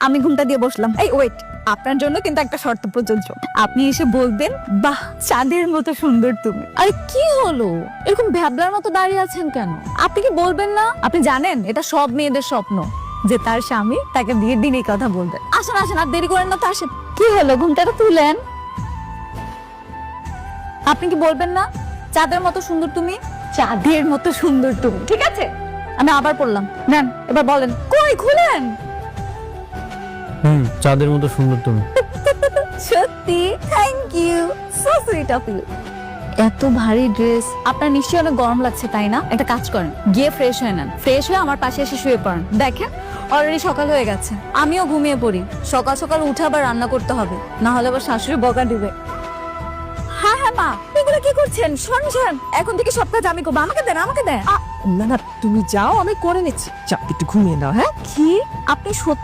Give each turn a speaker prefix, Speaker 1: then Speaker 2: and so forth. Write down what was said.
Speaker 1: আমি ঘুমটা দিয়ে বসলাম। এই ওয়েট, আপনার জন্য কিন্তু একটা শর্ত প্রযোজ্য। আপনি এসে বলবেন, বাহ চাঁদের মতো সুন্দর তুমি।
Speaker 2: আরে কি হলো, এরকম ভ্যাবলার মতো দাঁড়িয়ে আছেন কেন?
Speaker 1: আপনি কি বলবেন না? আপনি জানেন এটা সব মেয়েদের স্বপ্ন যে তার স্বামী তাকে বিয়ের দিন এই কথা বলবে।
Speaker 2: আসেন আসেন, আর দেরি করেন না তো, আসেন।
Speaker 1: কি হলো, ঘুমটাটা তুলেন। আপনি কি বলবেন না চাঁদের মতো সুন্দর তুমি? চাঁদের মতো সুন্দর তুমি, ঠিক আছে? আমি আবার পড়লাম, নেন এবার বলেন। কই খুলেন।
Speaker 3: চাঁদের মতো সুন্দর তুমি।
Speaker 1: সত্যি, thank you, so sweet of you. এত ভারী ড্রেস, আপনার নিশ্চয়ই অনেক গরম লাগছে তাই না? একটা কাজ করেন, গিয়ে ফ্রেশ হয়ে নেন। ফ্রেশ হয়ে আমার পাশে এসে শুয়ে পড়েন। দেখেন অলরেডি সকাল হয়ে গেছে। আমিও ঘুমিয়ে পড়ি। সকাল সকাল উঠে আবার রান্না করতে হবে, না হলে আবার শাশুড়ি বকা দিবে। হ্যাঁ হ্যাঁ মা, এগুলো কি করছেন? শোন শোন, এখন থেকে সব কাজ আমি করবো। আমাকে দেন, আমাকে দেন।
Speaker 4: না না, তুমি যাও, আমি করে নিচ্ছি। যাও একটু ঘুমিয়ে নাও। হ্যাঁ,
Speaker 1: কি আপনি সত্যি